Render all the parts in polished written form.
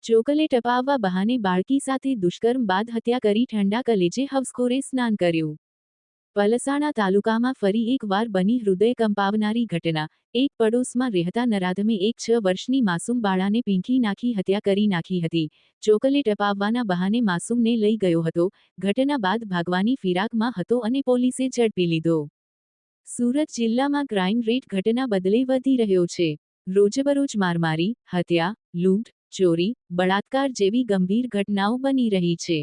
Chocolate અપાવવા બહાને બાળકી સાથે દુષ્કર્મ બાદ હત્યા કરી ઠંડા કલેજે હવસખોરે સ્નાન કર્યું। પલસાણા તાલુકામાં ફરી એકવાર બની હૃદય કંપાવનારી ઘટના। એક પડોશમાં રહેતા નરાધમે એક 6 વર્ષની માસૂમ બાળાને પીંખી નાખી હત્યા કરી નાખી હતી। ચોકલેટ અપાવવાના બહાને માસૂમને લઈ ગયો હતો। ઘટના બાદ ભાગવાની ફિરાકમાં હતો અને પોલીસે ઝડપી લીધો। સુરત જિલ્લામાં ક્રાઇમ રેટ ઘટના બદલે વધી રહ્યો છે। રોજબરોજ મારમારી, હત્યા, લૂંટ, ચોરી, બળાત્કાર જેવી ગંભીર ઘટનાઓ બની રહી છે।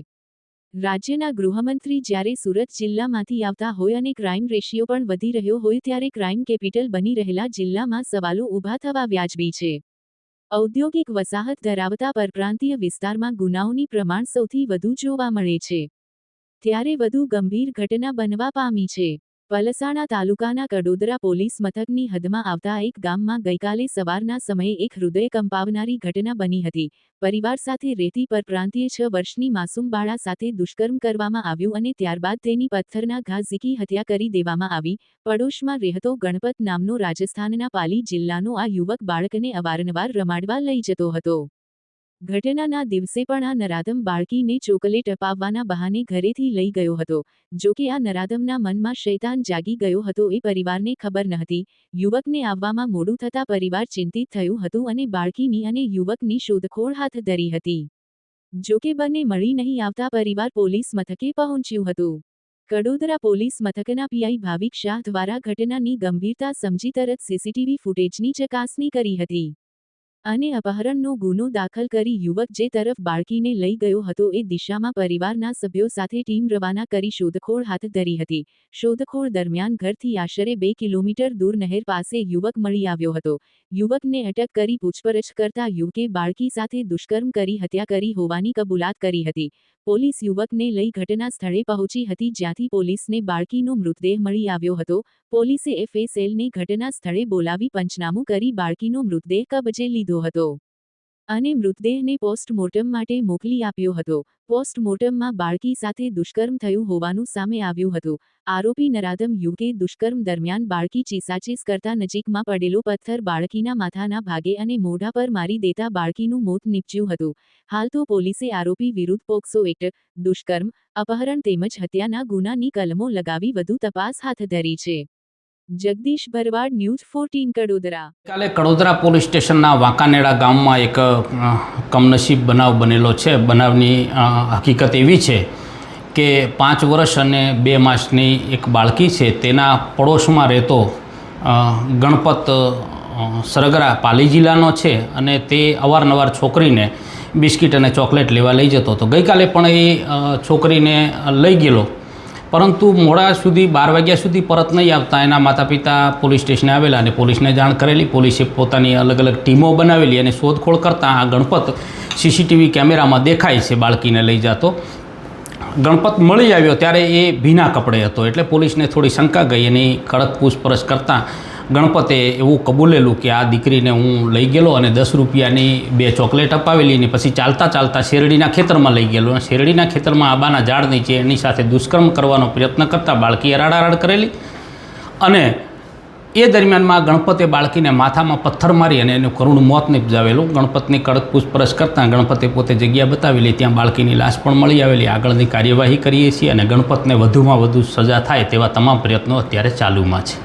રાજ્યના ગૃહમંત્રી જ્યારે સુરત જિલ્લામાંથી આવતા હોય અને ક્રાઇમ રેશિયો પણ વધી રહ્યો હોય ત્યારે ક્રાઇમ કેપિટલ બની રહેલા જિલ્લામાં સવાલો ઊભા થવા વ્યાજબી છે। ઔદ્યોગિક વસાહત ધરાવતા પરપ્રાંતીય વિસ્તારમાં ગુનાઓની પ્રમાણ સૌથી વધુ જોવા મળે છે। ત્યારે વધુ ગંભીર ઘટના બનવા પામી છે। પલસાણા તાલુકાના કડોદરા પોલીસ મથકની હદમાં આવતા એક ગામમાં ગઈકાલે સવારના સમયે એક હૃદય કંપાવનારી ઘટના બની હતી। પરિવાર સાથે રહેતી પરપ્રાંતીય 6 વર્ષની માસૂમ બાળા સાથે દુષ્કર્મ કરવામાં આવ્યું અને ત્યારબાદ તેની પથ્થરના ઘા ઝીકી હત્યા કરી દેવામાં આવી। પડોશમાં રહેતો ગણપત નામનો રાજસ્થાનના પાલી જિલ્લાનો આ યુવક બાળકને અવારનવાર રમાડવા લઈ જતો હતો। ઘટનાના દિવસે પણ આ નરાધમ બાળકીને ચોકલેટ અપાવવાના બહાને ઘરેથી લઈ ગયો હતો। જો કે આ નરાધમના મનમાં શૈતાન જાગી ગયો હતો એ પરિવારને ખબર નહોતી। યુવકને આવવામાં મોડું થતાં પરિવાર ચિંતિત થયું હતું અને બાળકીની અને યુવકની શોધખોળ હાથ ધરી હતી। જો કે બંને મળી નહીં આવતા પરિવાર પોલીસ મથકે પહોંચ્યું હતું। કડોદરા પોલીસ મથકના પીઆઈ ભાવિક શાહ દ્વારા ઘટનાની ગંભીરતા સમજી તરત સીસીટીવી ફૂટેજની ચકાસણી કરી હતી અને અપહરણનો ગુનો દાખલ કરી યુવક જે તરફ બાળકીને લઈ ગયો હતો એ દિશામાં પરિવારના સભ્યો સાથે ટીમ રવાના કરી શોધખોળ હાથ ધરી હતી। શોધખોળ દરમિયાન ઘરથી આશરે 2 કિલોમીટર દૂર નહેર પાસે યુવક મળી આવ્યો હતો। યુવકને અટક કરી પૂછપરછ કરતા યુવકે બાળકી સાથે દુષ્કર્મ કરી હત્યા કરી હોવાની કબૂલાત કરી હતી। પોલીસ યુવકને લઈ ઘટના સ્થળે પહોંચી હતી જ્યાંથી પોલીસને બાળકીનો મૃતદેહ મળી આવ્યો હતો। પોલીસે એફએસએલને ઘટના સ્થળે બોલાવી પંચનામું કરી બાળકીનો મૃતદેહ કબજે લીધો હતો અને મૃતદેહને પોસ્ટમોર્ટમ માટે મોકલી આપ્યો હતો। પોસ્ટમોર્ટમમાં બાળકી સાથે દુષ્કર્મ થયું હોવાનું સામે આવ્યું હતું। આરોપી નરાધમ યુવકે દુષ્કર્મ દરમિયાન બાળકી ચીસાચીસ કરતા નજીકમાં પડેલો પથ્થર બાળકીના માથાના ભાગે અને મોઢા પર મારી દેતા બાળકીનું મોત નીપજ્યું હતું। હાલ તો પોલીસે આરોપી વિરુદ્ધ પોક્સો એક્ટ, દુષ્કર્મ, અપહરણ તેમજ હત્યાના ગુનાની કલમો લગાવી વધુ તપાસ હાથ ધરી છે। જગદીશ ભરવાડ, ન્યૂઝ 14 કડોદરા। કાલે કડોદરા પોલીસ સ્ટેશનના વાંકાનેડા ગામમાં એક કમનસીબ બનાવ બનેલો છે। બનાવની હકીકત એવી છે કે 5 વર્ષ અને 2 માસની એક બાળકી છે તેના પડોશમાં રહેતો ગણપત સરગરા પાલી જિલ્લાનો છે અને તે અવારનવાર છોકરીને બિસ્કિટ અને ચોકલેટ લેવા લઈ જતો હતો। ગઈકાલે પણ એ છોકરીને લઈ ગયેલો, પરંતુ મોડા સુધી 12 વાગ્યા સુધી પરત નહીં આવતા એના માતા પિતા પોલીસ સ્ટેશને આવેલા અને પોલીસને જાણ કરેલી। પોલીસે પોતાની અલગ અલગ ટીમો બનાવેલી અને શોધખોળ કરતાં આ ગણપત સીસીટીવી કેમેરામાં દેખાય છે બાળકીને લઈ જતો। ગણપત મળી આવ્યો ત્યારે એ ભીના કપડે હતો એટલે પોલીસને થોડી શંકા ગઈ। એની કડક પૂછપરછ કરતાં ગણપતે એવું કબૂલેલું કે આ દીકરીને હું લઈ ગયેલો અને 10 રૂપિયાની 2 ચોકલેટ અપાવેલી ને પછી ચાલતા ચાલતા શેરડીના ખેતરમાં લઈ ગયેલો અને શેરડીના ખેતરમાં આંબાના ઝાડ નીચે એની સાથે દુષ્કર્મ કરવાનો પ્રયત્ન કરતાં બાળકીએ રાડારાડ કરેલી અને એ દરમિયાનમાં ગણપતે બાળકીને માથામાં પથ્થર મારી અને એનું કરુણ મોત નિપજાવેલું। ગણપતની કડક પૂછપરછ કરતાં ગણપતે પોતે જગ્યા બતાવેલી, ત્યાં બાળકીની લાશ પણ મળી આવેલી। આગળની કાર્યવાહી કરીએ છીએ અને ગણપતને વધુમાં વધુ સજા થાય તેવા તમામ પ્રયત્નો અત્યારે ચાલુમાં છે।